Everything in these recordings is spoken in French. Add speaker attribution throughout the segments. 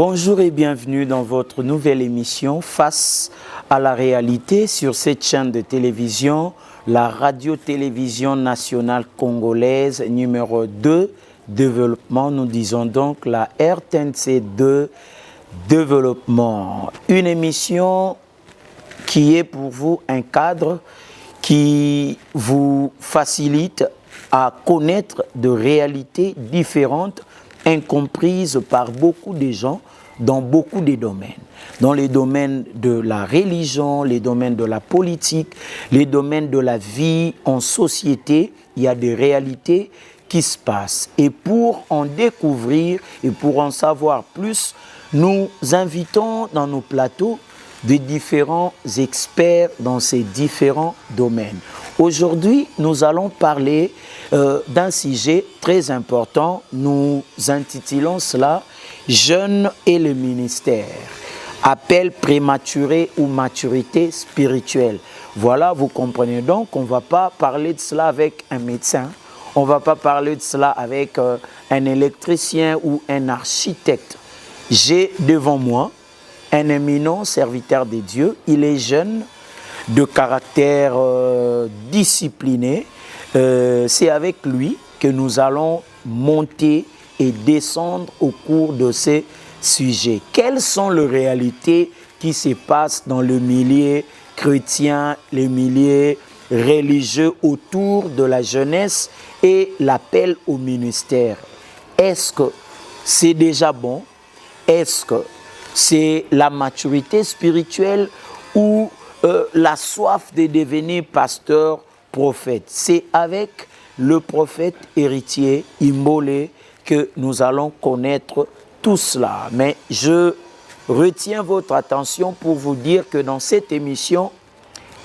Speaker 1: Bonjour et bienvenue dans votre nouvelle émission Face à la réalité sur cette chaîne de télévision, la radio-télévision nationale congolaise numéro 2, développement. Nous disons donc la RTNC 2, développement. Une émission qui est pour vous un cadre qui vous facilite à connaître de réalités différentes incomprises par beaucoup de gens dans beaucoup de domaines. Dans les domaines de la religion, les domaines de la politique, les domaines de la vie en société, il y a des réalités qui se passent. Et pour en découvrir et pour en savoir plus, nous invitons dans nos plateaux de différents experts dans ces différents domaines. Aujourd'hui, nous allons parler d'un sujet très important. Nous intitulons cela « Jeunes et le ministère ». Appel prématuré ou maturité spirituelle. Voilà, vous comprenez donc qu'on ne va pas parler de cela avec un médecin. On ne va pas parler de cela avec un électricien ou un architecte. J'ai devant moi un éminent serviteur de Dieu. Il est jeune, de caractère discipliné. C'est avec lui que nous allons monter et descendre au cours de ces sujets. Quelles sont les réalités qui se passent dans le milieu chrétien, le milieu religieux autour de la jeunesse et l'appel au ministère? Est-ce que c'est déjà bon? Est-ce que c'est la maturité spirituelle ou la soif de devenir pasteur, prophète? C'est avec le prophète héritier Imbole que nous allons connaître tout cela. Mais je retiens votre attention pour vous dire que dans cette émission,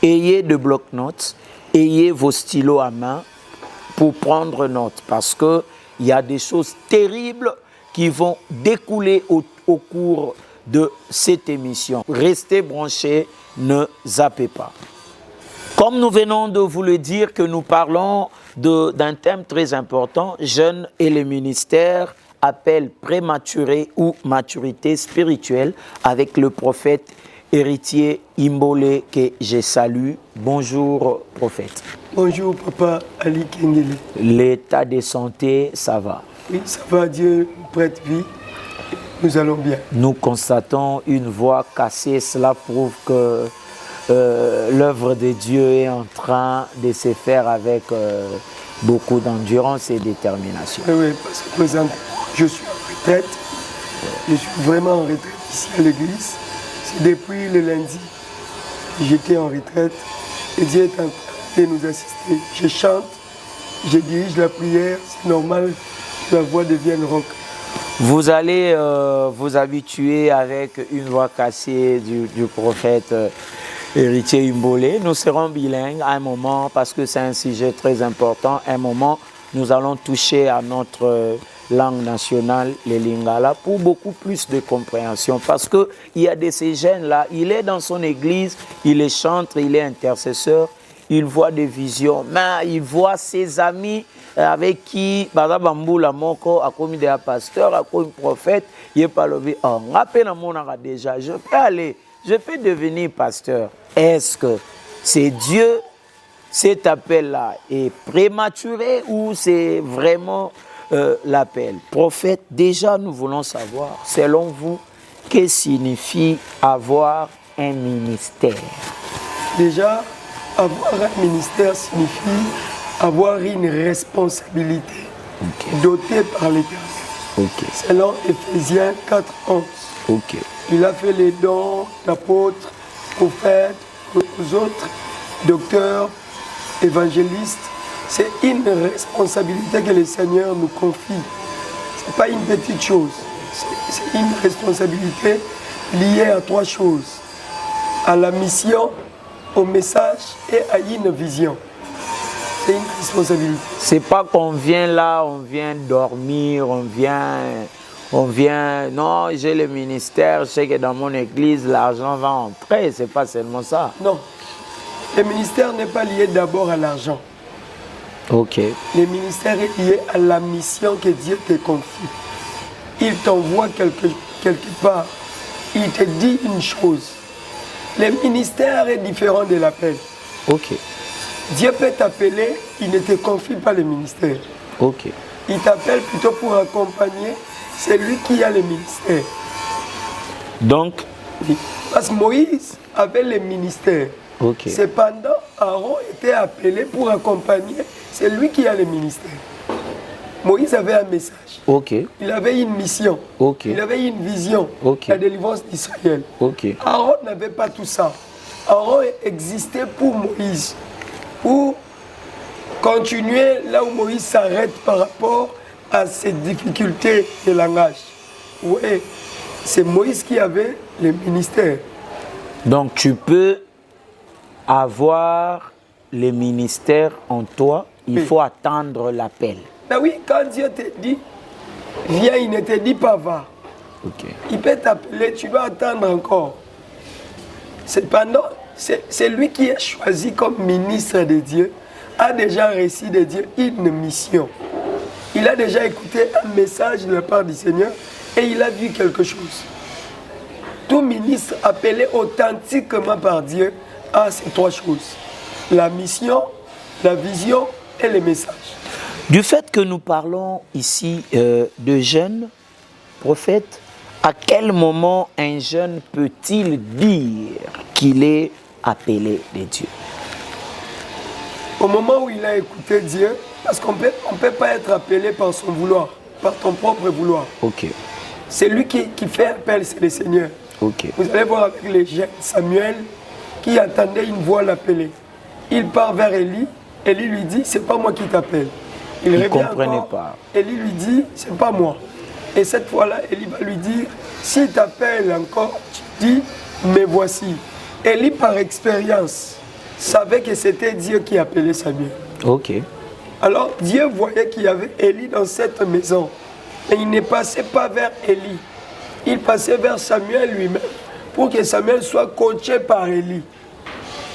Speaker 1: ayez de bloc-notes, ayez vos stylos à main pour prendre note, parce qu'il y a des choses terribles qui vont découler au cours de cette émission. Restez branchés, ne zappez pas. Comme nous venons de vous le dire que nous parlons d'un thème très important, jeunes et les ministères, appel prématuré ou maturité spirituelle, avec le prophète héritier Imbole que je salue. Bonjour prophète.
Speaker 2: Bonjour papa Ali Kengele.
Speaker 1: L'état de santé, ça va?
Speaker 2: Oui, ça va, Dieu nous prête vie. Nous allons bien.
Speaker 1: Nous constatons une voix cassée, cela prouve que l'œuvre de Dieu est en train de se faire avec beaucoup d'endurance et détermination.
Speaker 2: Oui, parce que présent, je suis en retraite. Je suis vraiment en retraite ici à l'église. C'est depuis le lundi que j'étais en retraite et Dieu est en train de nous assister. Je chante, je dirige la prière, c'est normal que la voix devienne rauque.
Speaker 1: Vous allez vous habituer avec une voix cassée du prophète héritier Imbole. Nous serons bilingues à un moment parce que c'est un sujet très important. À un moment, nous allons toucher à notre langue nationale, le lingala, pour beaucoup plus de compréhension. Parce qu'il y a de ces jeunes-là, il est dans son église, il est chantre, il est intercesseur, il voit des visions, mais il voit ses amis avec qui, par exemple, Bamboula Moko a commis des pasteurs, a commis prophète, il n'est pas levé. Oh, déjà, je peux aller, je peux devenir pasteur. Est-ce que c'est Dieu, cet appel-là est prématuré ou c'est vraiment l'appel? Prophète, déjà nous voulons savoir, selon vous, que signifie avoir un ministère?
Speaker 2: Déjà, avoir un ministère signifie avoir une responsabilité dotée par l'Éternel. Selon Ephésiens 4:11. Il a fait les dons d'apôtres, prophètes, aux autres, docteurs, évangélistes. C'est une responsabilité que le Seigneur nous confie. Ce n'est pas une petite chose. C'est une responsabilité liée à trois choses. À la mission, au message et à une vision. C'est une responsabilité.
Speaker 1: C'est pas qu'on vient là, on vient dormir, on vient, non, j'ai le ministère, je sais que dans mon église, l'argent va entrer, c'est pas seulement ça.
Speaker 2: Non, le ministère n'est pas lié d'abord à l'argent.
Speaker 1: Le
Speaker 2: ministère est lié à la mission que Dieu te confie. Il t'envoie quelque part, il te dit une chose. Le ministère est différent de l'appel.
Speaker 1: Ok.
Speaker 2: Dieu peut t'appeler, il ne te confie pas le ministère.
Speaker 1: Ok.
Speaker 2: Il t'appelle plutôt pour accompagner celui qui a le ministère.
Speaker 1: Donc,
Speaker 2: parce que Moïse avait le ministère.
Speaker 1: ok.
Speaker 2: Cependant, Aaron était appelé pour accompagner celui qui a le ministère. Moïse avait un message.
Speaker 1: Ok.
Speaker 2: Il avait une mission.
Speaker 1: Ok.
Speaker 2: Il avait une vision.
Speaker 1: Ok.
Speaker 2: La délivrance d'Israël.
Speaker 1: Ok.
Speaker 2: Aaron n'avait pas tout ça. Aaron existait pour Moïse. Pour continuer là où Moïse s'arrête par rapport à ses difficultés de langage. Oui, c'est Moïse qui avait le ministère.
Speaker 1: Donc, tu peux avoir le ministère en toi, il faut attendre l'appel.
Speaker 2: Ben oui, quand Dieu te dit, viens, il ne te dit pas va.
Speaker 1: Ok.
Speaker 2: Il peut t'appeler, tu dois attendre encore. Cependant, c'est lui qui est choisi comme ministre de Dieu, a déjà reçu de Dieu une mission. Il a déjà écouté un message de la part du Seigneur et il a vu quelque chose. Tout ministre appelé authentiquement par Dieu a ces trois choses. La mission, la vision et le message.
Speaker 1: Du fait que nous parlons ici de jeunes prophètes, à quel moment un jeune peut-il dire qu'il est appelé de Dieu?
Speaker 2: Au moment où il a écouté Dieu, parce qu'on ne peut pas être appelé par son vouloir, par ton propre vouloir.
Speaker 1: Ok.
Speaker 2: C'est lui qui fait appel, c'est le Seigneur.
Speaker 1: Ok.
Speaker 2: Vous allez voir avec les jeunes, Samuel, qui attendait une voix l'appeler. Il part vers Élie, Élie lui dit, c'est pas moi qui t'appelle. Il
Speaker 1: ne
Speaker 2: revient
Speaker 1: comprenait
Speaker 2: encore,
Speaker 1: pas.
Speaker 2: Élie lui dit, c'est pas moi. Et cette fois-là, Élie va lui dire, s'il t'appelle encore, tu dis, mais voici. Élie, par expérience, savait que c'était Dieu qui appelait Samuel.
Speaker 1: Ok.
Speaker 2: Alors Dieu voyait qu'il y avait Élie dans cette maison. Et il ne passait pas vers Élie. Il passait vers Samuel lui-même pour que Samuel soit coaché par Élie.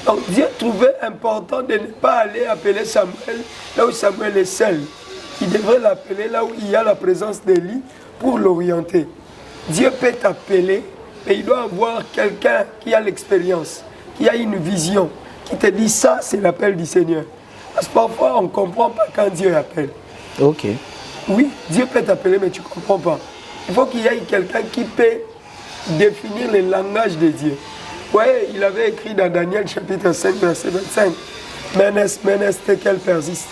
Speaker 2: Donc Dieu trouvait important de ne pas aller appeler Samuel là où Samuel est seul. Il devrait l'appeler là où il y a la présence d'Élie pour l'orienter. Dieu peut t'appeler, mais il doit avoir quelqu'un qui a l'expérience, qui a une vision, qui te dit ça, c'est l'appel du Seigneur. Parce que parfois, on ne comprend pas quand Dieu appelle.
Speaker 1: Ok.
Speaker 2: Oui, Dieu peut t'appeler, mais tu ne comprends pas. Il faut qu'il y ait quelqu'un qui peut définir le langage de Dieu. Vous voyez, il avait écrit dans Daniel chapitre 5, verset 25, « Menes, tekel persiste ».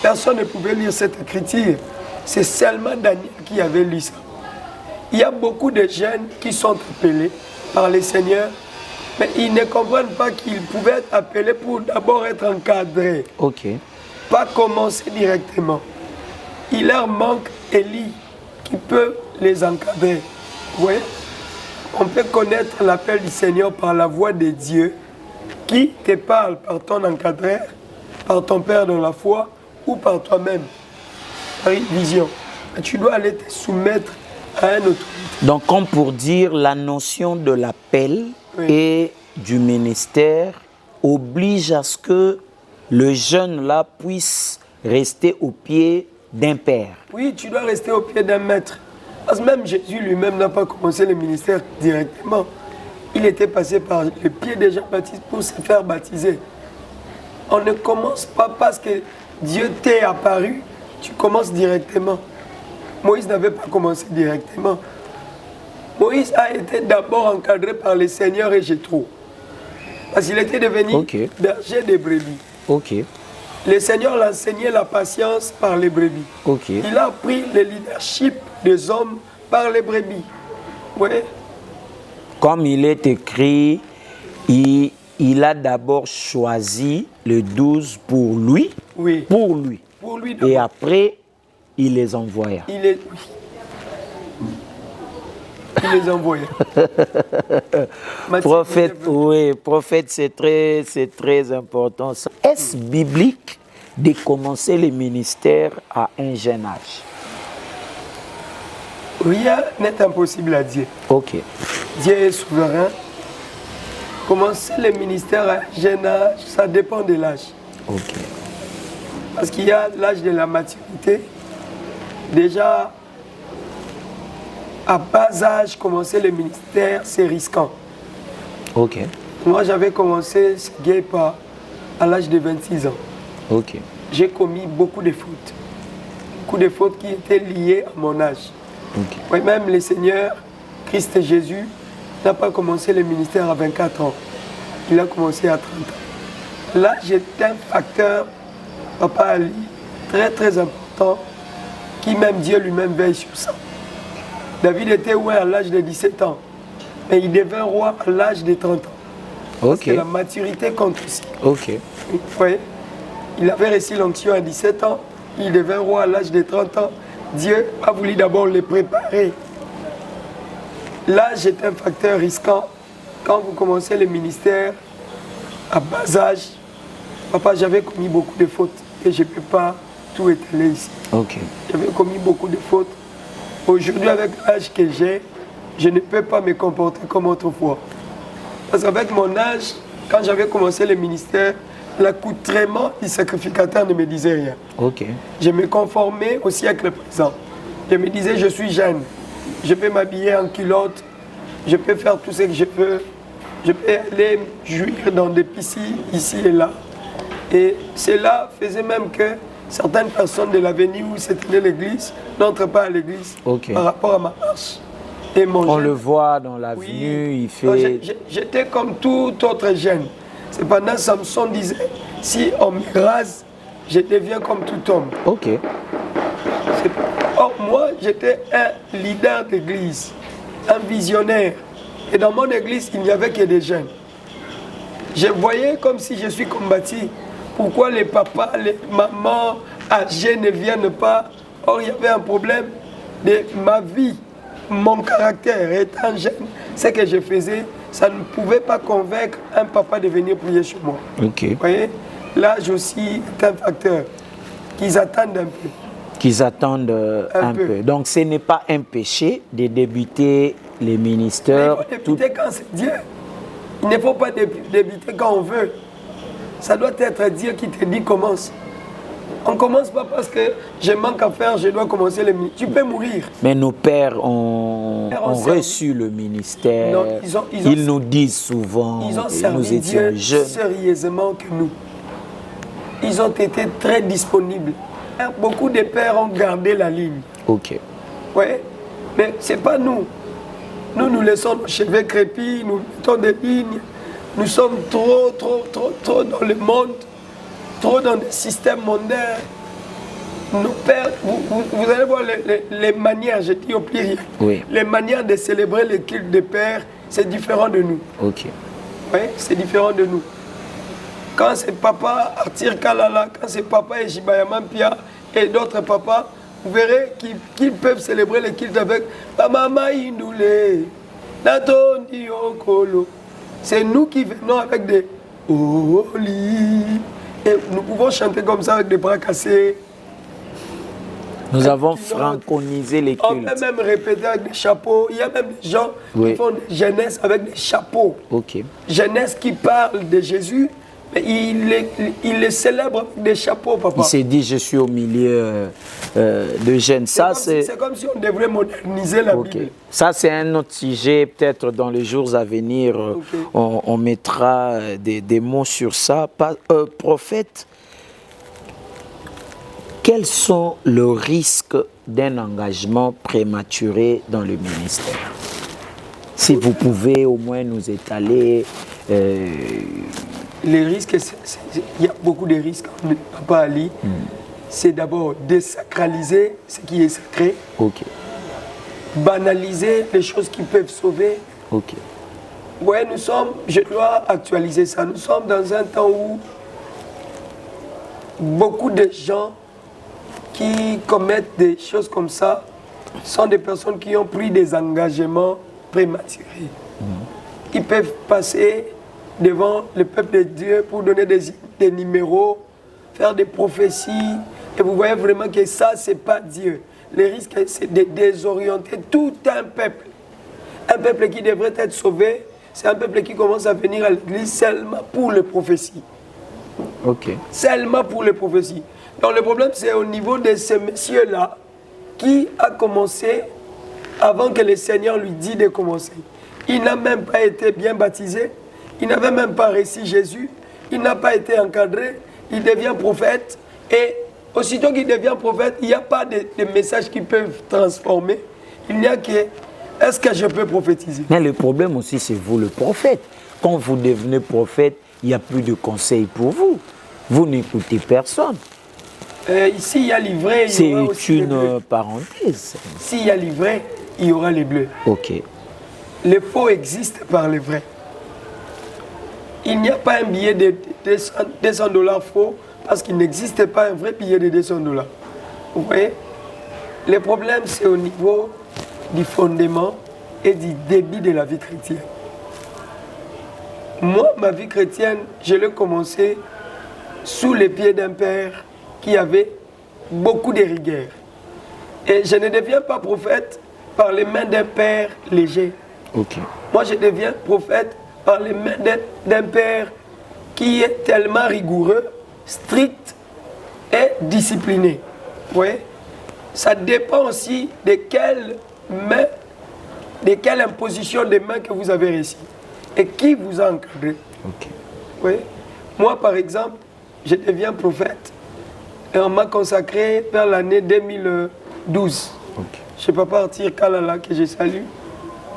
Speaker 2: Personne ne pouvait lire cette écriture. C'est seulement Daniel qui avait lu ça. Il y a beaucoup de jeunes qui sont appelés par le Seigneur, mais ils ne comprennent pas qu'ils pouvaient être appelés pour d'abord être encadrés.
Speaker 1: Ok.
Speaker 2: Pas commencer directement. Il leur manque Élie qui peut les encadrer. Vous voyez? On peut connaître l'appel du Seigneur par la voix de Dieu qui te parle par ton encadreur, par ton père dans la foi ou par toi-même, par une vision. Mais tu dois aller te soumettre à un autorité.
Speaker 1: Donc, comme pour dire, la notion de l'appel et du ministère oblige à ce que le jeune là puisse rester au pied d'un père.
Speaker 2: Oui, tu dois rester au pied d'un maître. Parce que même Jésus lui-même n'a pas commencé le ministère directement. Il était passé par le pied de Jean-Baptiste pour se faire baptiser. On ne commence pas parce que Dieu t'est apparu, tu commences directement. Moïse n'avait pas commencé directement. Moïse a été d'abord encadré par le Seigneur et Jéthro. Parce qu'il était devenu berger des brebis.
Speaker 1: Ok.
Speaker 2: Le Seigneur l'a enseigné la patience par les brebis.
Speaker 1: Ok.
Speaker 2: Il a appris le leadership des hommes par les brebis. Oui.
Speaker 1: Comme il est écrit, il a d'abord choisi le 12 pour lui.
Speaker 2: Oui.
Speaker 1: Pour lui.
Speaker 2: Pour lui
Speaker 1: et après, il les envoya.
Speaker 2: Il les envoya.
Speaker 1: Prophète, oui, prophète, c'est très important. Est-ce biblique de commencer le ministère à un jeune âge?
Speaker 2: Rien n'est impossible à Dieu.
Speaker 1: Ok.
Speaker 2: Dieu est souverain. Commencer le ministère à un jeune âge, ça dépend de l'âge.
Speaker 1: Ok.
Speaker 2: Parce qu'il y a l'âge de la maturité. Déjà, à bas âge, commencer le ministère, c'est risquant.
Speaker 1: Ok.
Speaker 2: Moi, j'avais commencé ce gay à l'âge de 26 ans.
Speaker 1: Ok.
Speaker 2: J'ai commis beaucoup de fautes. Beaucoup de fautes qui étaient liées à mon âge.
Speaker 1: Ok.
Speaker 2: Oui, même le Seigneur, Christ Jésus, n'a pas commencé le ministère à 24 ans. Il a commencé à 30 ans. Là, j'étais un facteur, Papa Ali, très très important, qui même Dieu lui-même veille sur ça. David était roi à l'âge de 17 ans, mais il devint roi à l'âge de 30 ans. Parce que la maturité compte aussi.
Speaker 1: Ok.
Speaker 2: Vous voyez, il avait reçu l'onction à 17 ans, il devint roi à l'âge de 30 ans. Dieu a voulu d'abord le préparer. L'âge est un facteur risquant. Quand vous commencez le ministère à bas âge, papa, j'avais commis beaucoup de fautes et je ne peux pas tout étaler ici.
Speaker 1: Ok.
Speaker 2: J'avais commis beaucoup de fautes. Aujourd'hui, avec l'âge que j'ai, je ne peux pas me comporter comme autrefois. Parce qu'avec mon âge, quand j'avais commencé le ministère, l'accoutrement du sacrificateur ne me disait rien.
Speaker 1: Ok.
Speaker 2: Je me conformais au siècle présent. Je me disais, je suis jeune, je peux m'habiller en culotte, je peux faire tout ce que je veux, je peux aller jouir dans des piscines ici et là. Et cela faisait même que certaines personnes de l'avenue où se tenait l'église n'entrent pas à l'église par rapport à ma marche. Et
Speaker 1: on le voit dans l'avenue, il fait...
Speaker 2: J'étais comme tout autre jeune. Cependant, Samson disait, si on me rase, je deviens comme tout homme.
Speaker 1: Ok.
Speaker 2: Or, moi, j'étais un leader d'église, un visionnaire. Et dans mon église, il n'y avait que des jeunes. Je voyais comme si je suis combattu. Pourquoi les papas, les mamans âgées ne viennent pas? Or, il y avait un problème de ma vie. Mon caractère étant jeune, ce que je faisais, ça ne pouvait pas convaincre un papa de venir prier chez moi.
Speaker 1: Ok.
Speaker 2: Vous voyez, l'âge aussi est un facteur qu'ils attendent un peu.
Speaker 1: Qu'ils attendent un peu. Donc ce n'est pas un péché de débuter les ministères.
Speaker 2: Mais il faut débuter quand c'est Dieu. Il ne faut pas débuter quand on veut. Ça doit être Dieu qui te dit commence. On ne commence pas parce que je manque à faire, je dois commencer le ministère. Tu peux mourir.
Speaker 1: Mais nos pères ont reçu le ministère. Non, ils nous disent souvent,
Speaker 2: ils ont servi Dieu sérieusement que nous. Ils ont été très disponibles. Beaucoup de pères ont gardé la ligne.
Speaker 1: Ok.
Speaker 2: Oui, mais ce n'est pas nous. Nous laissons nos cheveux crépus, nous mettons des lignes. Nous sommes trop dans le monde. Trop dans des systèmes mondains. Nos pères, vous allez voir les manières, je dis au pluriel, les manières de célébrer le culte des pères, c'est différent de nous.
Speaker 1: Ok.
Speaker 2: Oui, c'est différent de nous. Quand c'est papa Arthur Kalala, quand c'est papa Ejibayama Pia et d'autres papas, vous verrez qu'ils peuvent célébrer le culte avec Mama Indoulé, Natondi Okolo. C'est nous qui venons avec des Oli. Et nous pouvons chanter comme ça avec des bras cassés.
Speaker 1: Nous avons franconisé les cultes.
Speaker 2: On peut même répéter avec des chapeaux. Il y a même des gens qui font des jeunesses avec des chapeaux.
Speaker 1: Ok.
Speaker 2: Jeunesse qui parle de Jésus, mais il les célèbre avec des chapeaux, papa.
Speaker 1: Il s'est dit, je suis au milieu de jeunes.
Speaker 2: C'est comme si on devrait moderniser la Bible.
Speaker 1: Ça, c'est un autre sujet. Peut-être dans les jours à venir, on mettra des mots sur ça. Prophète, quels sont les risques d'un engagement prématuré dans le ministère? Si vous pouvez au moins nous étaler...
Speaker 2: Les risques, il y a beaucoup de risques, Papa Ali. C'est d'abord désacraliser ce qui est sacré.
Speaker 1: Ok.
Speaker 2: Banaliser les choses qui peuvent sauver.
Speaker 1: Ok.
Speaker 2: Ouais, je dois actualiser ça. Nous sommes dans un temps où beaucoup de gens qui commettent des choses comme ça sont des personnes qui ont pris des engagements prématurés. Ils peuvent passer devant le peuple de Dieu pour donner des numéros, faire des prophéties. Et vous voyez vraiment que ça, ce n'est pas Dieu. Le risque, c'est de désorienter tout un peuple. Un peuple qui devrait être sauvé, c'est un peuple qui commence à venir à l'église seulement pour les prophéties.
Speaker 1: Ok.
Speaker 2: Seulement pour les prophéties. Donc le problème, c'est au niveau de ces messieurs-là qui a commencé avant que le Seigneur lui dise de commencer. Il n'a même pas été bien baptisé, il n'avait même pas reçu Jésus, il n'a pas été encadré, il devient prophète et aussitôt qu'il devient prophète, il n'y a pas de messages qui peuvent transformer. Il n'y a que est-ce que je peux prophétiser?
Speaker 1: Mais le problème aussi, c'est vous le prophète. Quand vous devenez prophète, il n'y a plus de conseils pour vous. Vous n'écoutez personne.
Speaker 2: Ici, il y a l'ivraie.
Speaker 1: C'est une parenthèse.
Speaker 2: S'il y a l'ivraie, il y aura les bleus.
Speaker 1: Ok.
Speaker 2: Les faux existent par les vrais. Il n'y a pas un billet de $200 faux parce qu'il n'existe pas un vrai billet de $200. Vous voyez? Le problème, c'est au niveau du fondement et du débit de la vie chrétienne. Moi, ma vie chrétienne, je l'ai commencé sous les pieds d'un père qui avait beaucoup de rigueur. Et je ne deviens pas prophète par les mains d'un père léger.
Speaker 1: Okay.
Speaker 2: Moi, je deviens prophète par les mains d'un père qui est tellement rigoureux, strict et discipliné. Vous voyez? Ça dépend aussi de quelle main, de quelle imposition de main que vous avez reçue et qui vous a encadré.
Speaker 1: Okay.
Speaker 2: Oui. Moi, par exemple, je deviens prophète et on m'a consacré vers l'année 2012.
Speaker 1: Okay.
Speaker 2: Chez Papa Arthur Kalala, que je salue.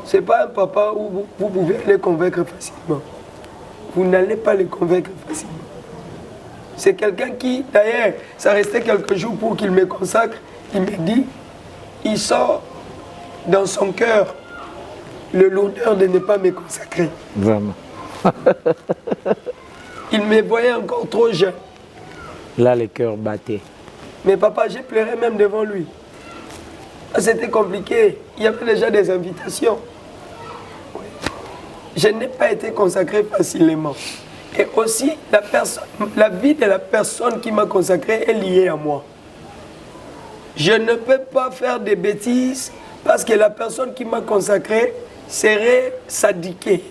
Speaker 2: Ce n'est pas un papa où vous pouvez les convaincre facilement. Vous n'allez pas les convaincre facilement. C'est quelqu'un qui, d'ailleurs, ça restait quelques jours pour qu'il me consacre. Il me dit, il sort dans son cœur le l'honneur de ne pas me consacrer.
Speaker 1: Vraiment.
Speaker 2: Il me voyait encore trop jeune.
Speaker 1: Là, le cœur battait.
Speaker 2: Mais papa, j'ai pleuré même devant lui. C'était compliqué. Il y avait déjà des invitations. Je n'ai pas été consacré facilement. Et aussi, la vie de la personne qui m'a consacré est liée à moi. Je ne peux pas faire des bêtises parce que la personne qui m'a consacré serait sadiquée.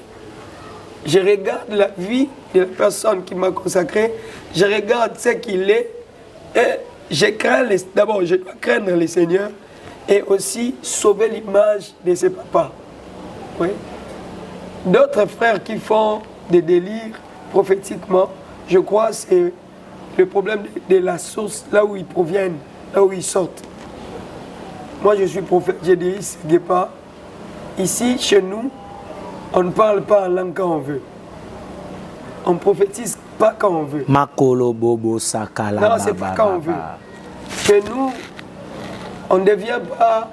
Speaker 2: Je regarde la vie de la personne qui m'a consacré, je regarde ce qu'il est et d'abord je dois craindre le Seigneur et aussi sauver l'image de ses papas. Oui. D'autres frères qui font des délires prophétiquement, je crois que c'est le problème de la source, là où ils proviennent, là où ils sortent. Moi je suis prophète, je dirige ce guépard. Ici, chez nous, on ne parle pas en langue quand on veut. On ne prophétise pas quand on veut.
Speaker 1: Makolo bobo sakala.
Speaker 2: Non, c'est pas quand on veut. Chez nous, on ne devient pas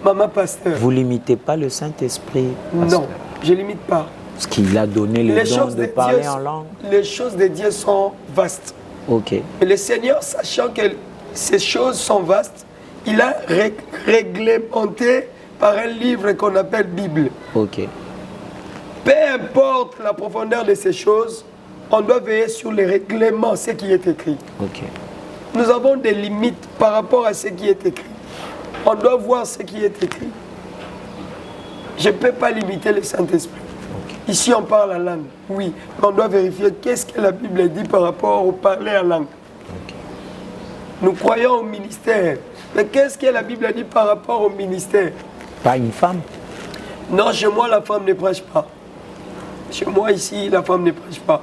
Speaker 2: maman pasteur.
Speaker 1: Vous limitez pas le Saint-Esprit?
Speaker 2: Non, je ne limite pas.
Speaker 1: Parce qu'il a donné le don de parler en langue.
Speaker 2: Les choses de Dieu sont vastes.
Speaker 1: Ok.
Speaker 2: Et le Seigneur, sachant que ces choses sont vastes, il a réglementé par un livre qu'on appelle Bible.
Speaker 1: Ok.
Speaker 2: Peu importe la profondeur de ces choses, on doit veiller sur les règlements, ce qui est écrit.
Speaker 1: Okay.
Speaker 2: Nous avons des limites par rapport à ce qui est écrit. On doit voir ce qui est écrit. Je ne peux pas limiter le Saint-Esprit. Okay. Ici, on parle en langue, oui, mais on doit vérifier qu'est-ce que la Bible dit par rapport au parler en langue. Okay. Nous croyons au ministère, mais qu'est-ce que la Bible dit par rapport au ministère?
Speaker 1: Pas une femme?
Speaker 2: Non, chez moi, la femme ne prêche pas. Chez moi, ici, la femme ne prêche pas.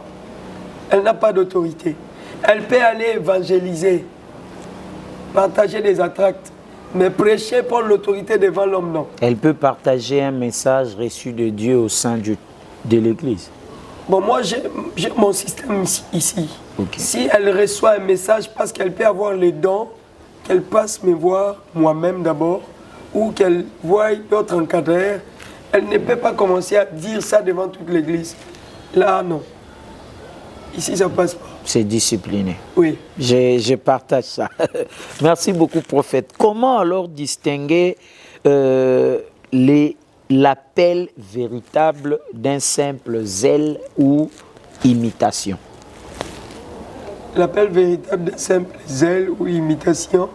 Speaker 2: Elle n'a pas d'autorité. Elle peut aller évangéliser, partager des attracts, mais prêcher pour l'autorité devant l'homme, non.
Speaker 1: Elle peut partager un message reçu de Dieu au sein de l'Église.
Speaker 2: Bon, moi, j'ai mon système ici.
Speaker 1: Okay.
Speaker 2: Si elle reçoit un message parce qu'elle peut avoir les dons, qu'elle passe me voir moi-même d'abord, ou qu'elle voie d'autres encadreurs, elle ne peut pas commencer à dire ça devant toute l'Église. Là, non. Ici, ça ne passe pas.
Speaker 1: C'est discipliné.
Speaker 2: Oui.
Speaker 1: Je partage ça. Merci beaucoup, prophète. Comment alors distinguer l'appel véritable d'un simple zèle ou imitation?
Speaker 2: L'appel véritable d'un simple zèle ou imitation,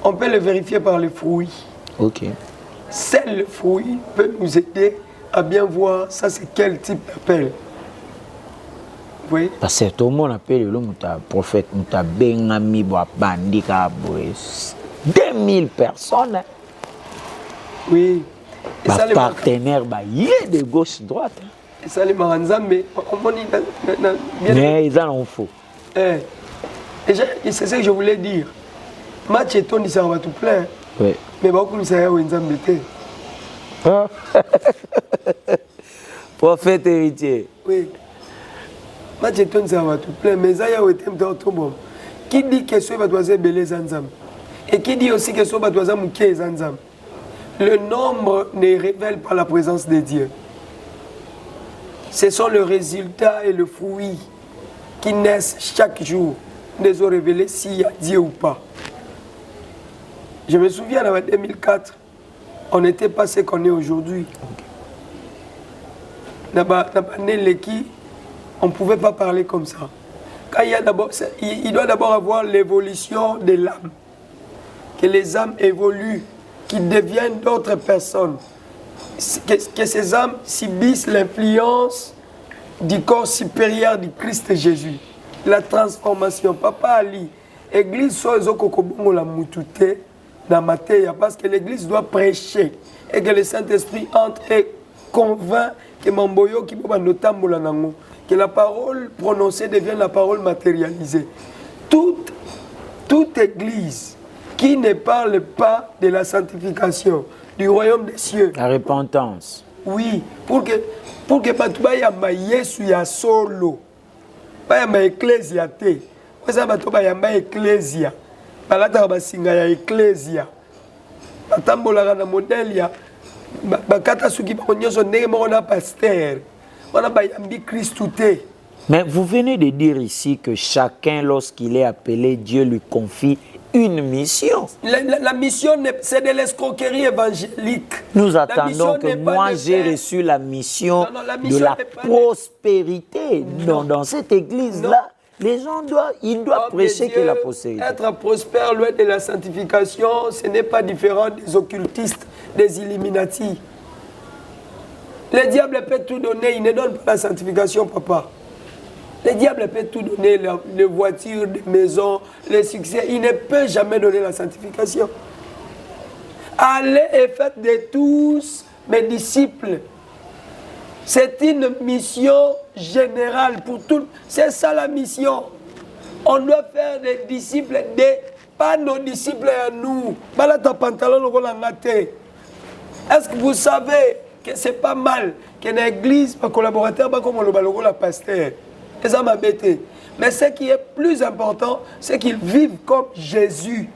Speaker 2: on peut le vérifier par les fruits.
Speaker 1: Ok.
Speaker 2: Seul le fruit peut nous aider à bien voir ça c'est quel type d'appel. Oui.
Speaker 1: Parce que tout le monde appelle le prophète, nous bengami bandi 2000 personnes.
Speaker 2: Oui.
Speaker 1: Bah, partenaire, bah, il est de gauche-droite.
Speaker 2: Et ça, les Maranzambe,
Speaker 1: mais ils en ont faux.
Speaker 2: Et c'est ça que je voulais dire. Match et ton, ça va tout plein.
Speaker 1: Oui.
Speaker 2: Mais beaucoup de ça, ils ont embêté.
Speaker 1: Prophète héritier.
Speaker 2: Oui. Match et ton, ça va tout plein. Mais ça, il y a été un peu bon. Qui dit que ce va doit être belé Zanzam? Et qui dit aussi que ce va doit être mouké Zanzam? Le nombre ne révèle pas la présence de Dieu. Ce sont le résultat et le fruit qui naissent chaque jour. Nous ont révélé s'il y a Dieu ou pas. Je me souviens, en 2004, on n'était pas ce qu'on est aujourd'hui. On ne pouvait pas parler comme ça. Quand il doit d'abord avoir l'évolution de l'âme. Que les âmes évoluent, qu'ils deviennent d'autres personnes. Que ces âmes subissent l'influence du corps supérieur du Christ Jésus. La transformation. Papa Ali, l'église soit la moutouté dans ma tête, parce que l'église doit prêcher et que le Saint-Esprit entre et convainc que Mamboyo qui peut notamment que la parole prononcée devienne la parole matérialisée. Toute église qui ne parle pas de la sanctification du royaume des cieux,
Speaker 1: la repentance,
Speaker 2: oui, pour que Batouba yamba Yesu ya solo, ba yamba ecclesia te, oza Batouba yamba ecclesia, balata basinga ya ecclesia, batambola na modèle ya bakata suki ba nyonso ndenge moko na pasteur, wana ba yambi Christ te.
Speaker 1: Mais vous venez de dire ici que chacun, lorsqu'il est appelé, Dieu lui confie une mission.
Speaker 2: La mission, c'est de l'escroquerie évangélique.
Speaker 1: Nous attendons que moi, j'ai reçu la mission de la prospérité. Dans cette église-là, les gens doivent prêcher que la prospérité.
Speaker 2: Être prospère, loin de la sanctification, ce n'est pas différent des occultistes, des Illuminati. Le diable peut tout donner, il ne donne pas la sanctification, papa. Le diable peut tout donner, les voitures, les maisons, les succès. Il ne peut jamais donner la sanctification. Allez et faites de tous mes disciples. C'est une mission générale pour tout. C'est ça la mission. On doit faire des disciples, pas nos disciples à nous. Est-ce que vous savez que c'est pas mal qu'une église, un collaborateur, comme le pasteur? Mais ce qui est plus important, c'est qu'ils vivent comme Jésus.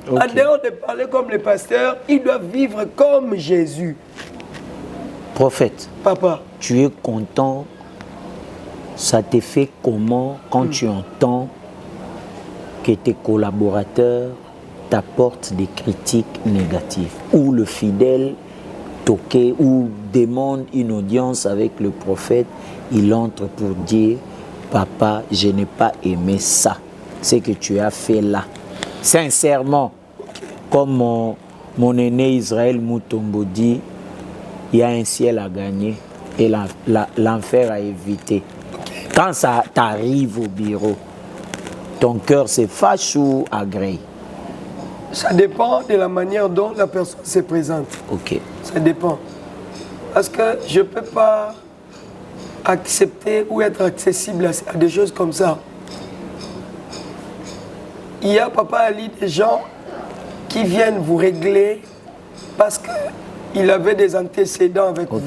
Speaker 2: Okay. En dehors de parler comme les pasteurs, ils doivent vivre comme Jésus.
Speaker 1: Prophète,
Speaker 2: papa,
Speaker 1: tu es content? Ça te fait comment quand tu entends que tes collaborateurs t'apportent des critiques négatives ou le fidèle toqué ou demande une audience avec le prophète, il entre pour dire: papa, je n'ai pas aimé ça, ce que tu as fait là. Sincèrement, comme mon aîné Israël Moutombo dit, il y a un ciel à gagner et l'enfer à éviter. Quand ça t'arrive au bureau, ton cœur se fâche ou agrée?
Speaker 2: Ça dépend de la manière dont la personne se présente.
Speaker 1: Ok.
Speaker 2: Ça dépend. Parce que je ne peux pas accepter ou être accessible à des choses comme ça. Il y a, papa Ali, des gens qui viennent vous régler parce qu'il avait des antécédents avec vous.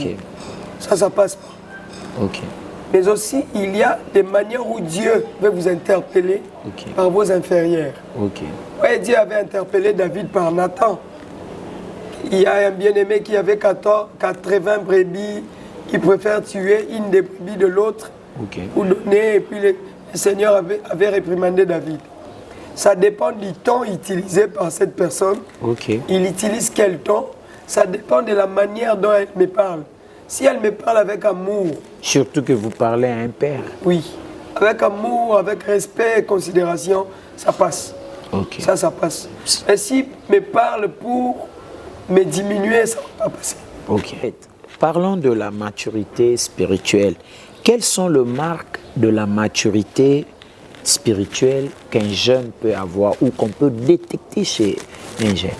Speaker 2: Ça passe pas.
Speaker 1: Ok.
Speaker 2: Mais aussi, il y a des manières où Dieu veut vous interpeller par vos inférieurs.
Speaker 1: Ok.
Speaker 2: Ouais, Dieu avait interpellé David par Nathan. Il y a un bien-aimé qui avait 80 brebis. Il préfère tuer une des brebis de l'autre ou donner, et puis le Seigneur avait réprimandé David. Ça dépend du ton utilisé par cette personne. Il utilise quel ton? Ça dépend de la manière dont elle me parle. Si elle me parle avec amour...
Speaker 1: Surtout que vous parlez à un père.
Speaker 2: Oui. Avec amour, avec respect et considération, ça passe. Ça passe. Et si me parle pour me diminuer, ça ne va pas passer.
Speaker 1: Parlons de la maturité spirituelle. Quelles sont les marques de la maturité spirituelle qu'un jeune peut avoir ou qu'on peut détecter chez un jeune?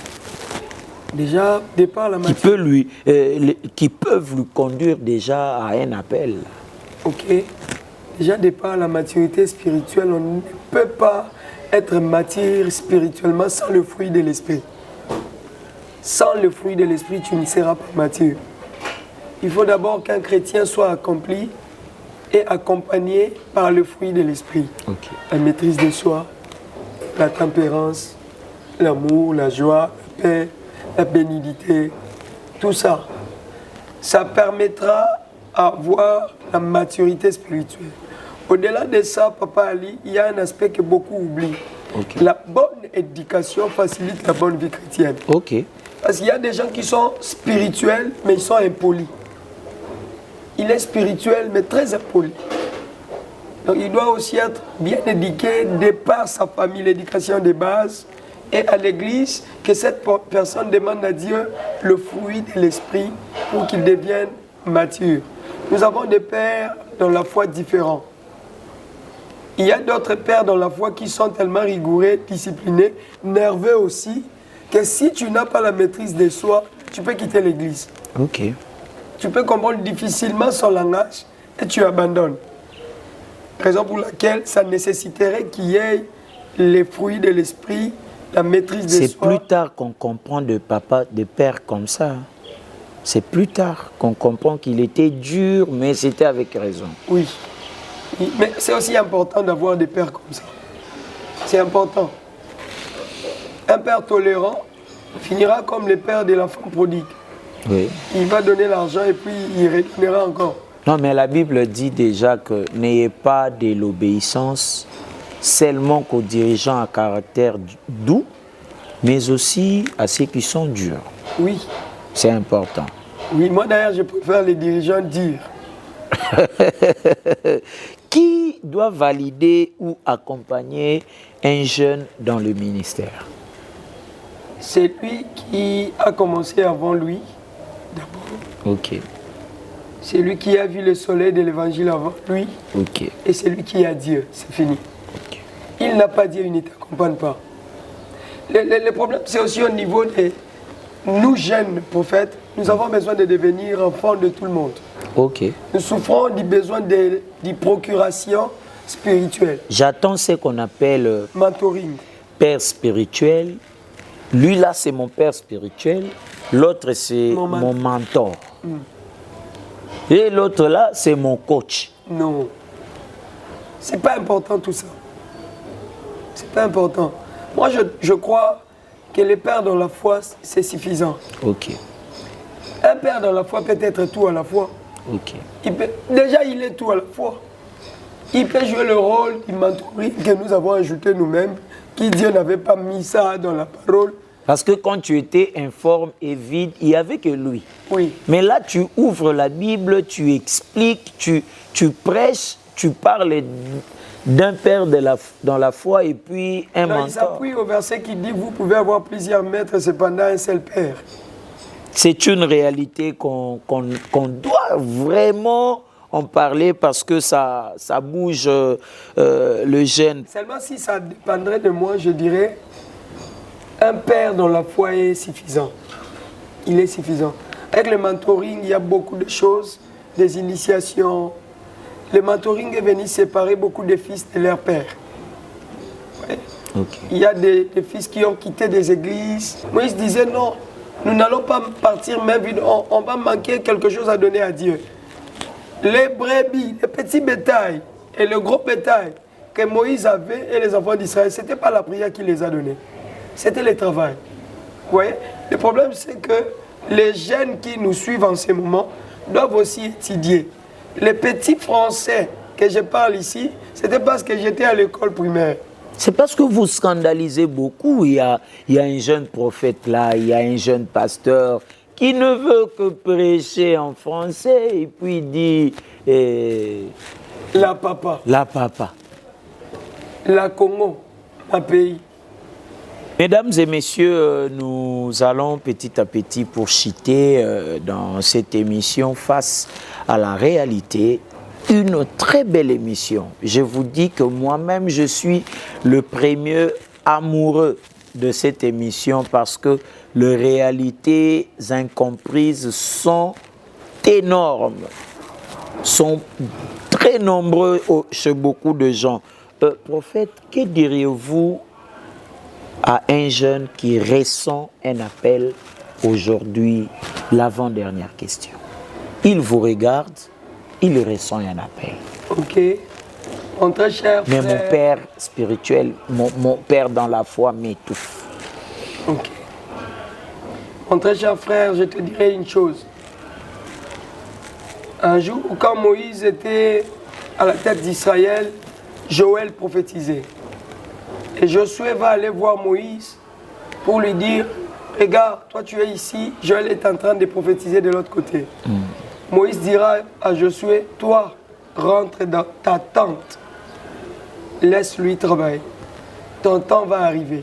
Speaker 2: Déjà, de par la maturité.
Speaker 1: Qui peuvent lui conduire déjà à un appel.
Speaker 2: Ok. Déjà, de par la maturité spirituelle, on ne peut pas être mature spirituellement sans le fruit de l'esprit. Sans le fruit de l'esprit, tu ne seras pas mature. Il faut d'abord qu'un chrétien soit accompli et accompagné par le fruit de l'esprit.
Speaker 1: Okay.
Speaker 2: La maîtrise de soi, la tempérance, l'amour, la joie, la paix, la bénignité, tout ça. Ça permettra d'avoir la maturité spirituelle. Au-delà de ça, Papa Ali, il y a un aspect que beaucoup oublient.
Speaker 1: Okay.
Speaker 2: La bonne éducation facilite la bonne vie chrétienne.
Speaker 1: Okay.
Speaker 2: Parce qu'il y a des gens qui sont spirituels, mais ils sont impolis. Il est spirituel, mais très impoli. Donc il doit aussi être bien éduqué de par sa famille, l'éducation de base, et à l'église, que cette personne demande à Dieu le fruit de l'esprit pour qu'il devienne mature. Nous avons des pères dans la foi différents. Il y a d'autres pères dans la foi qui sont tellement rigoureux, disciplinés, nerveux aussi, que si tu n'as pas la maîtrise de soi, tu peux quitter l'église.
Speaker 1: Ok.
Speaker 2: Tu peux comprendre difficilement son langage et tu abandonnes. Raison pour laquelle ça nécessiterait qu'il y ait les fruits de l'esprit, la maîtrise de soi.
Speaker 1: C'est plus tard qu'on comprend de papa, de père comme ça. C'est plus tard qu'on comprend qu'il était dur, mais c'était avec raison.
Speaker 2: Oui. Mais c'est aussi important d'avoir des pères comme ça. C'est important. Un père tolérant finira comme le père de l'enfant prodigue.
Speaker 1: Oui.
Speaker 2: Il va donner l'argent et puis il redonnera encore.
Speaker 1: Non, mais la Bible dit déjà que n'ayez pas de l'obéissance seulement qu'aux dirigeants à caractère doux, mais aussi à ceux qui sont durs.
Speaker 2: Oui.
Speaker 1: C'est important.
Speaker 2: Oui, moi d'ailleurs, je préfère les dirigeants durs.
Speaker 1: Qui doit valider ou accompagner un jeune dans le ministère?
Speaker 2: C'est lui qui a commencé avant lui, d'abord.
Speaker 1: Ok.
Speaker 2: C'est lui qui a vu le soleil de l'évangile avant lui.
Speaker 1: Ok.
Speaker 2: Et c'est lui qui a Dieu. C'est fini.
Speaker 1: Ok.
Speaker 2: Il n'a pas Dieu, il ne t'accompagne pas. Le problème, c'est aussi au niveau de nous, jeunes prophètes, nous avons besoin de devenir enfants de tout le monde.
Speaker 1: Ok.
Speaker 2: Nous souffrons du besoin de procuration spirituelle.
Speaker 1: J'attends ce qu'on appelle
Speaker 2: mentoring.
Speaker 1: Père spirituel. Lui là, c'est mon père spirituel. L'autre, c'est mon mentor. Et l'autre là, c'est mon coach.
Speaker 2: Non. C'est pas important tout ça. C'est pas important. Moi, je crois que les pères dans la foi, c'est suffisant.
Speaker 1: Ok.
Speaker 2: Un père dans la foi peut être tout à la fois.
Speaker 1: Ok.
Speaker 2: Déjà, il est tout à la fois. Il peut jouer le rôle du mentoring que nous avons ajouté nous-mêmes, qui Dieu n'avait pas mis ça dans la parole.
Speaker 1: Parce que quand tu étais informe et vide, il n'y avait que lui.
Speaker 2: Oui.
Speaker 1: Mais là, tu ouvres la Bible, tu expliques, tu prêches, tu parles d'un père dans la foi et puis un mentor.
Speaker 2: Il s'appuie au verset qui dit « Vous pouvez avoir plusieurs maîtres, cependant un seul père ».
Speaker 1: C'est une réalité qu'on doit vraiment en parler parce que ça bouge le jeune.
Speaker 2: Seulement si ça dépendrait de moi, je dirais un père dans la foi est suffisant. Il est suffisant. Avec le mentoring, il y a beaucoup de choses, des initiations. Le mentoring est venu séparer beaucoup de fils de leur père. Ouais. Okay. Il y a des fils qui ont quitté des églises. Moïse disait non, nous n'allons pas partir même vide, on va manquer quelque chose à donner à Dieu. Les brebis, les petits bétails et le gros bétail que Moïse avait et les enfants d'Israël, ce n'était pas la prière qui les a donnés. C'était le travail. Vous voyez? Le problème, c'est que les jeunes qui nous suivent en ce moment doivent aussi étudier. Les petits Français que je parle ici, c'était parce que j'étais à l'école primaire.
Speaker 1: C'est parce que vous scandalisez beaucoup. Il y a un jeune prophète là, il y a un jeune pasteur qui ne veut que prêcher en français et puis dit...
Speaker 2: la papa.
Speaker 1: La papa.
Speaker 2: La Congo, un pays.
Speaker 1: Mesdames et messieurs, nous allons petit à petit pour chuter dans cette émission face à la réalité. Une très belle émission. Je vous dis que moi-même, je suis le premier amoureux de cette émission parce que les réalités incomprises sont énormes, sont très nombreux chez beaucoup de gens. Prophète, que diriez-vous à un jeune qui ressent un appel aujourd'hui, l'avant-dernière question? Il vous regarde, il ressent un appel.
Speaker 2: Ok. Mon très cher
Speaker 1: mais
Speaker 2: frère,
Speaker 1: mon père spirituel, mon père dans la foi m'étouffe.
Speaker 2: Ok. Mon très cher frère, je te dirai une chose. Un jour, quand Moïse était à la tête d'Israël, Joël prophétisait. Et Josué va aller voir Moïse pour lui dire, regarde, toi tu es ici, Joël est en train de prophétiser de l'autre côté. Moïse dira à Josué, toi, rentre dans ta tente, laisse-lui travailler. Ton temps va arriver.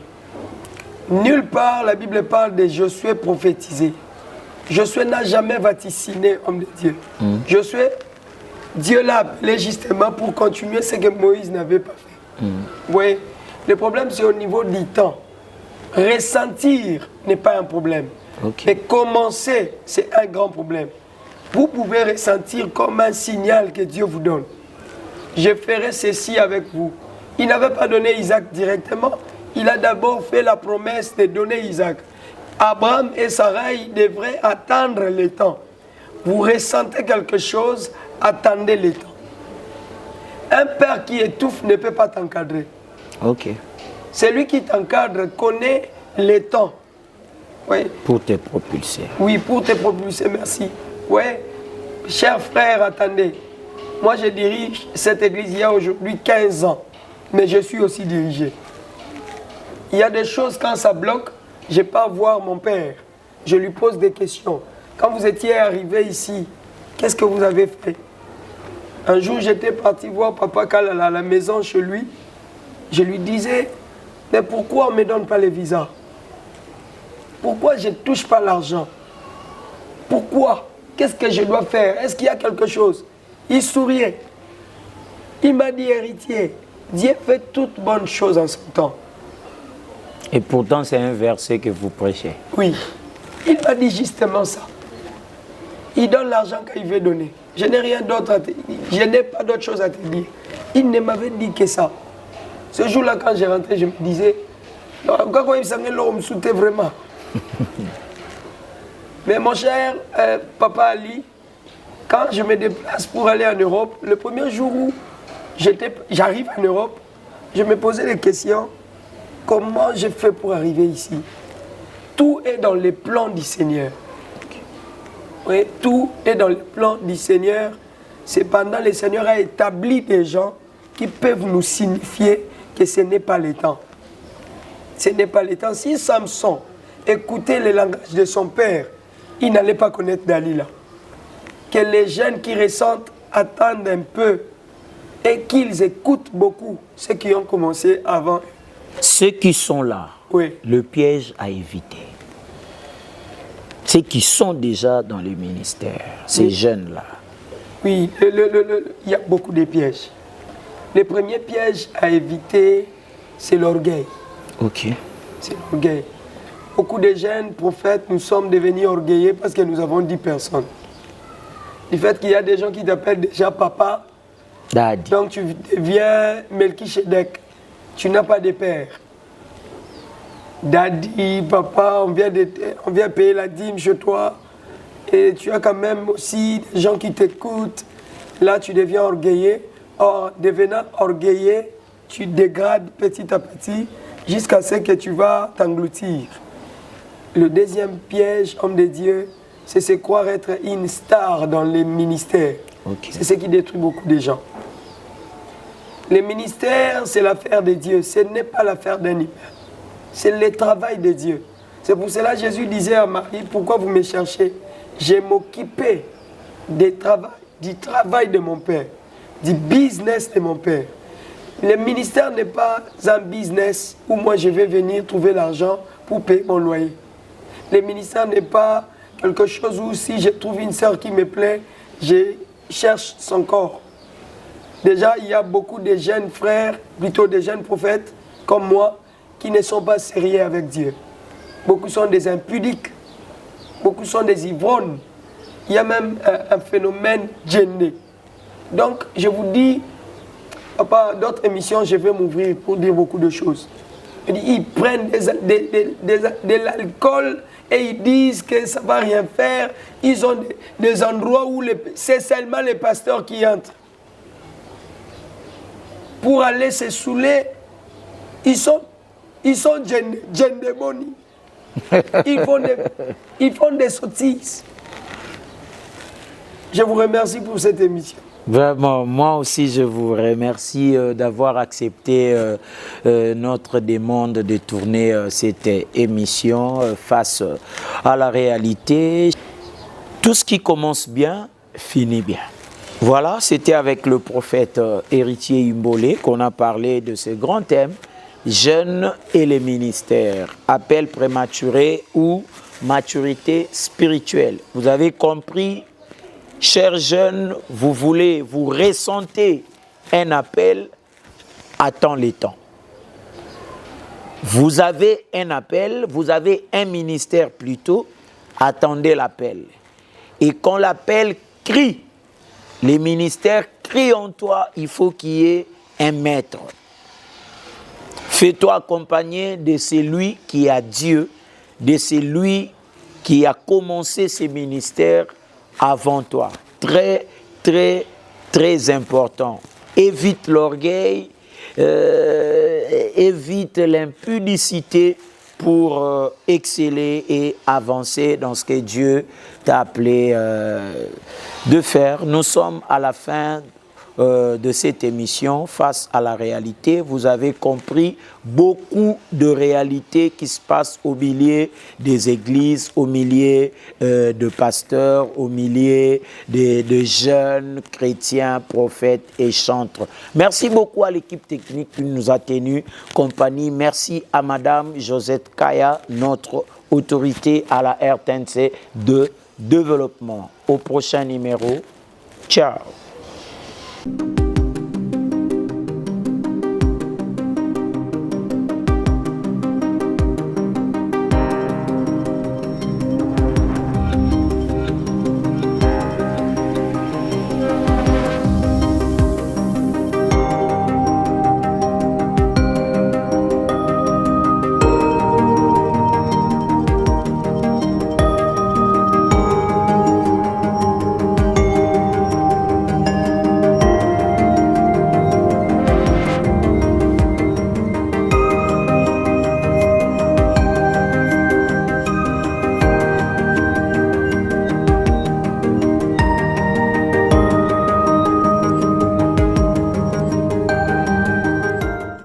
Speaker 2: Nulle part, la Bible parle de Josué prophétiser. Josué n'a jamais vaticiné homme de Dieu. Josué, Dieu l'a appelé justement pour continuer ce que Moïse n'avait pas fait. Vous voyez, le problème c'est au niveau du temps. Ressentir n'est pas un problème. Mais commencer, c'est un grand problème. Vous pouvez ressentir comme un signal que Dieu vous donne. Je ferai ceci avec vous. Il n'avait pas donné Isaac directement. Il a d'abord fait la promesse de donner Isaac. Abraham et Sarai devraient attendre le temps. Vous ressentez quelque chose, attendez le temps. Un père qui étouffe ne peut pas t'encadrer. Celui qui t'encadre connaît le temps. Oui.
Speaker 1: Pour te propulser.
Speaker 2: Oui, pour te propulser, merci. Oui, chers frères, attendez. Moi, je dirige cette église il y a aujourd'hui 15 ans. Mais je suis aussi dirigé. Il y a des choses, quand ça bloque, je n'ai pas à voir mon père. Je lui pose des questions. Quand vous étiez arrivé ici, qu'est-ce que vous avez fait? Un jour, j'étais parti voir Papa Kalala à la maison chez lui. Je lui disais, mais pourquoi on ne me donne pas les visas? Pourquoi je ne touche pas l'argent? Pourquoi? Qu'est-ce que je dois faire? Est-ce qu'il y a quelque chose? Il souriait. Il m'a dit, héritier, Dieu fait toutes bonnes choses en son temps.
Speaker 1: Et pourtant, c'est un verset que vous prêchez.
Speaker 2: Oui. Il m'a dit justement ça. Il donne l'argent qu'il veut donner. Je n'ai rien d'autre à te dire. Je n'ai pas d'autre chose à te dire. Il ne m'avait dit que ça. Ce jour-là, quand j'ai rentré, je me disais, quand il s'en est là, on me soutenait vraiment. Mais mon cher Papa Ali, quand je me déplace pour aller en Europe, le premier jour où j'arrive en Europe, je me posais des questions. Comment j'ai fait pour arriver ici? Tout est dans les plans du Seigneur. Oui, tout est dans les plans du Seigneur. Cependant, le Seigneur a établi des gens qui peuvent nous signifier que ce n'est pas le temps. Ce n'est pas le temps. Si Samson écoutait le langage de son père, il n'allait pas connaître Dalila. Que les jeunes qui ressentent attendent un peu et qu'ils écoutent beaucoup ceux qui ont commencé avant.
Speaker 1: Ceux qui sont là,
Speaker 2: oui.
Speaker 1: Le piège à éviter. Ceux qui sont déjà dans le ministère, ces jeunes-là.
Speaker 2: Oui, il y a beaucoup de pièges. Le premier piège à éviter, c'est l'orgueil. C'est l'orgueil. Beaucoup de jeunes prophètes, nous sommes devenus orgueilleux parce que nous avons 10 personnes. Du fait qu'il y a des gens qui t'appellent déjà papa,
Speaker 1: Daddy.
Speaker 2: Donc tu deviens Melchisedec. Tu n'as pas de père. Daddy, papa, on vient payer la dîme chez toi. Et tu as quand même aussi des gens qui t'écoutent. Là, tu deviens orgueilleux. Or, devenant orgueilleux, tu dégrades petit à petit jusqu'à ce que tu vas t'engloutir. Le deuxième piège, homme de Dieu, c'est se croire être une star dans les ministères. C'est ce qui détruit beaucoup de gens. Les ministères, c'est l'affaire de Dieu. Ce n'est pas l'affaire d'un humain. C'est le travail de Dieu. C'est pour cela que Jésus disait à Marie, pourquoi vous me cherchez? Je m'occupais du travail de mon Père, du business de mon Père. Le ministère n'est pas un business où moi je vais venir trouver l'argent pour payer mon loyer. Le ministère n'est pas quelque chose où si je trouve une sœur qui me plaît, je cherche son corps. Déjà, il y a beaucoup de jeunes frères, plutôt des jeunes prophètes comme moi, qui ne sont pas sérieux avec Dieu. beaucoup sont des impudiques, beaucoup sont des ivrognes. Il y a même un phénomène gêné. Donc, je vous dis, papa, d'autres émissions, je vais m'ouvrir pour dire beaucoup de choses. Ils prennent de l'alcool et ils disent que ça ne va rien faire. Ils ont des endroits où c'est seulement les pasteurs qui entrent. Pour aller se saouler, ils sont djendéboni. Ils font des sottises. Je vous remercie pour cette émission.
Speaker 1: Vraiment, moi aussi je vous remercie d'avoir accepté notre demande de tourner cette émission face à la réalité. Tout ce qui commence bien, finit bien. Voilà, c'était avec le prophète Héritier Imbolé qu'on a parlé de ce grand thème, jeunes et les ministères, appel prématuré ou maturité spirituelle. Vous avez compris? Chers jeunes, vous ressentez un appel, attends les temps. Vous avez un appel, vous avez un ministère plutôt, attendez l'appel. Et quand l'appel crie, les ministères crient en toi, il faut qu'il y ait un maître. Fais-toi accompagner de celui qui a Dieu, de celui qui a commencé ses ministères avant toi. Très, très, très important. Évite l'orgueil, évite l'impudicité pour exceller et avancer dans ce que Dieu t'a appelé de faire. Nous sommes à la fin de cette émission face à la réalité. Vous avez compris beaucoup de réalités qui se passent au milieu des églises, au milieu de pasteurs, au milieu de jeunes chrétiens, prophètes et chantres. Merci beaucoup à l'équipe technique qui nous a tenu compagnie. Merci à Madame Josette Kaya, notre autorité à la RTNC de développement. Au prochain numéro. Ciao.